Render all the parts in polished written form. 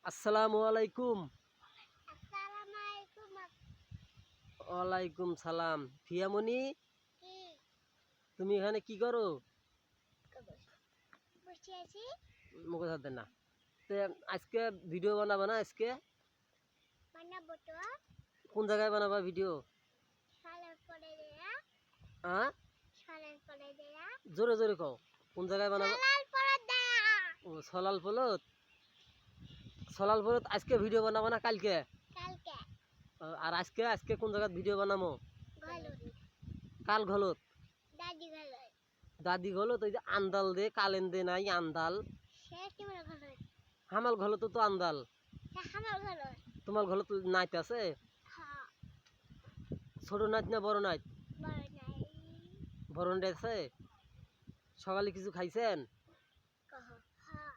আসসালামু আলাইকুম। আসসালামালাইকুম। ওয়ালাইকুম সালাম। ফিয়ামনি, কি তুমি এখানে কি করো? বসে আছি। মুখে ধরতে না। তে আজকে ভিডিও বানাবা না? আজকে বানাবো তো। কোন জায়গায় বানাবা ভিডিও? সালের পরে দেয়া। হ্যাঁ, সালের পরে দেয়া। জোরে জোরে কও। কোন জায়গায় বানাবা? সালের পরে দেয়া। ও, সলাল পলত। সলাল পলত আজকে ভিডিও বানাবা না কালকে? কালকে। আর আজকে আজকে কোন জায়গায় ভিডিও বানামো? গলত। কাল ঘলত। দাদি গলত। দাদি ঘলত ওই যে আন্দাল দে কালেন দে নাই আন্দাল। সে তোমার গলত। হামাল ঘলত তো আন্দাল। সে আমার গলত। তোমার ঘলত নাইত আছে? হ্যাঁ। ছোট নাইত না বড় নাইত? বড় নাই। বড় নাইত আছে। সকালে কিছু খাইছেন? কহ। হ্যাঁ।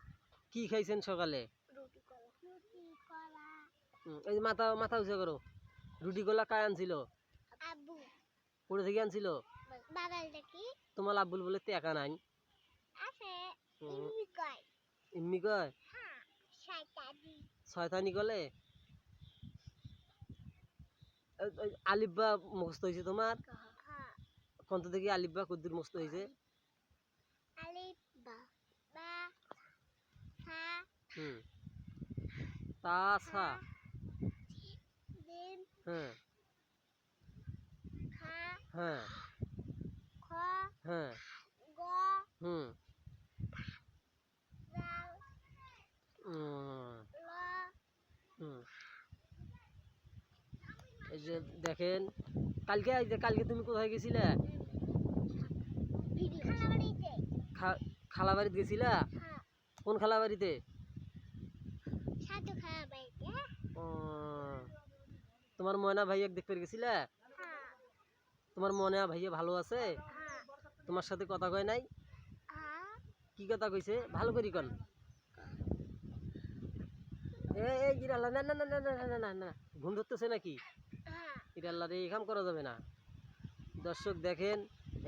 কি খাইছেন সকালে? রুটি কলা। রুটি কলা। এই যে মাথা মাথা উঁচু করো। রুটি গোলা কায় আনছিল? আব্বু। কোথা থেকে আনছিল? বাগাল দেখি। তোমার আব্বুল বলে টেকা নাই। আছে। হুম, ইমি কয়। এমনি কয়? হ্যাঁ। শয়তানি। শয়তানি গলে। আলিব্বা মুখস্থ হয়েছে তোমার? কহ। হ্যাঁ। কন্ত দেখি আলিব্বা কদ্দুর মুখস্থ হয়েছে? আলিফ বা বা সা হুম, তা সা। জিম হ্যাঁ খা হ্যাঁ খ হ্যাঁ। গ হুম। জাল উম, ল। হুম। এই যে দেখেন, কালকে এই যে কালকে তুমি কোথায় গেছিলে? খালাবাড়িতে। খালা বাড়িতে গেছিলা? হ্যাঁ। কোন খালা বাড়িতে? সাধু খালাবাড়িতে। ও, তোমার ময়না ভাইয়া দেখতে গেছিলা? হ্যাঁ। তোমার ময়না ভাইয়া ভালো আছে? হ্যাঁ। তোমার সাথে কথা কয় নাই? হ্যাঁ। কি কথা কইছে? ভালো করি কন। এই ইরাল্লা, না না না না না না না না, ঘুম ধরতেছে নাকি? হ্যাঁ। ইরাল্লা রে, এই কাম করা যাবে না। দর্শক দেখেন,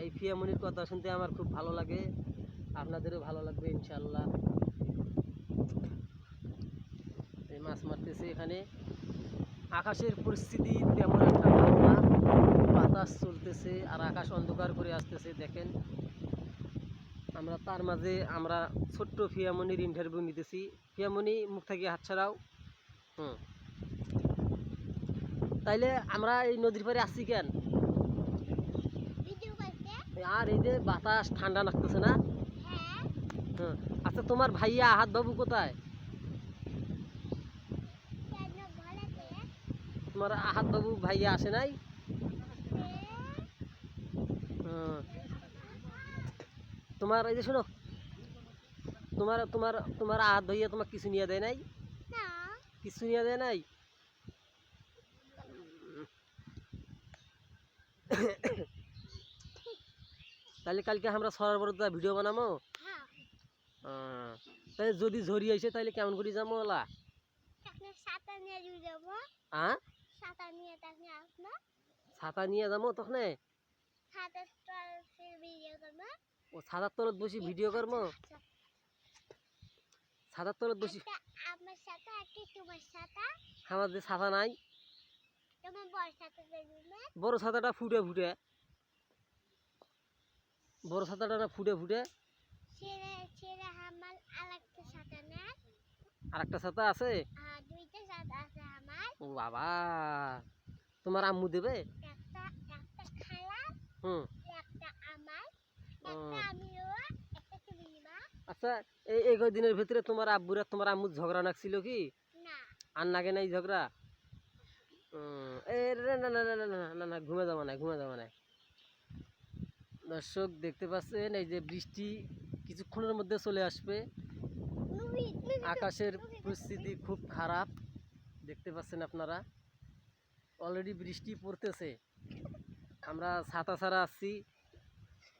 এই ফিয়ামনির কথা শুনতে আমার খুব ভালো লাগে, আপনাদেরও ভালো লাগবে ইনশাল্লাহ। এই মাছ মারতেছে এখানে। আকাশের পরিস্থিতি তেমন একটা ভালো না, বাতাস চলতেছে আর আকাশ অন্ধকার করে আসতেছে। দেখেন, আমরা তার মাঝে আমরা ছোট্ট ফিয়ামনির ইন্টারভিউ নিতেছি। ফিয়ামনি, মুখ থেকে হাত ছাড়াও। হুম, তাইলে আমরা এই নদীর পাড়ে আসছি কেন? ভিডিও করতে। আর এই যে বাতাস ঠান্ডা লাগতেছে না? হ্যাঁ। হ্যাঁ। আচ্ছা, তোমার ভাইয়া আহাত বাবু কোথায়? কেন ঘরেতে? তোমার আহাত বাবু ভাইয়া আসে নাই? সে হ্যাঁ। তোমার এই যে শোনো, তোমার তোমার তোমার আহাত ভাইয়া তোমার কিছু নিয়ে দেয় নাই? না। কিছু নিয়ে দেয় নাই? তাহলে কালকে আমরা সরার বড় ভিডিও বানাবো। হ্যাঁ। তাহলে যদি ঝরি আইসে তাহলে কেমন করে যাবো ওলা? তাকে সাতা নিয়ে দিয়ে যাবো। হ্যাঁ, সাতা নিয়ে তাকে আসবো। ছাতা নিয়ে যাবো তখন? সাতা স্টল ভিডিও করবো। ও, ছাতার তলত বসি ভিডিও করবো? ছাতার তলত বসি? একটা আমার সাথে একটা তোমার সাথে। আমার যে ছাতা নাই, তোমার বড় সাথে দেবে। বড় ছাতাটা ফুটে ফুটে, বড় ছাতাটা না ফুটে ফুটে। ছেড়ে ছেড়ে আমার আরেকটা সাথে না। আর একটা ছাতা আছে? দুইটা সাথে আছে আমার। ও বাবা, তোমার আম্মু দেবে? একটা একটা খালা। হুম। একটা আমার। ও, একটা আমিও। একটা তুমি নিবা। আচ্ছা, এই কদিনের ভিতরে তোমার আব্বুর আর তোমার আম্মুর ঝগড়া লাগছিল কি? না। আর নাগে নাই ঝগড়া? এ না না না না না না না না, ঘুমে যাবো না, ঘুমে যাবো না। দর্শক দেখতে পাচ্ছেন, এই যে বৃষ্টি কিছুক্ষণের মধ্যে চলে আসবে। আকাশের পরিস্থিতি খুব খারাপ, দেখতে পাচ্ছেন আপনারা। অলরেডি বৃষ্টি পড়তেছে, আমরা ছাতা ছাড়া আসছি,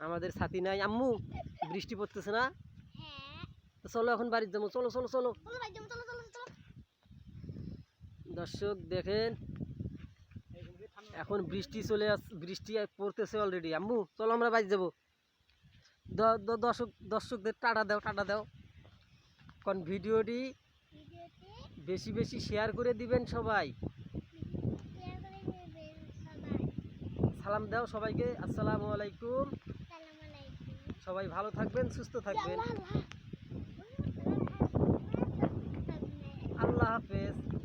আমাদের ছাতি নাই। আম্মু, বৃষ্টি পড়তেছে না? হ্যাঁ। তো চলো এখন বাড়িতে যাবো, চলো চলো চলো। চলো ভাই চলো চলো চলো চলো। দর্শক দেখেন, এখন বৃষ্টি চলে বৃষ্টি পড়তেছে অলরেডি। আম্মু চলো আমরা বাড়ি যাবো। দর্শকদের টাটা দাও, টাটা দাও। কারণ ভিডিওটি ভিডিওতে বেশি বেশি শেয়ার করে দিবেন সবাই। শেয়ার করে দিবেন সবাই। সালাম দাও সবাইকে, আসসালামু আলাইকুম। আসসালামু আলাইকুম। সবাই ভালো থাকবেন, সুস্থ থাকবেন। আল্লাহ। আল্লাহ হাফেজ।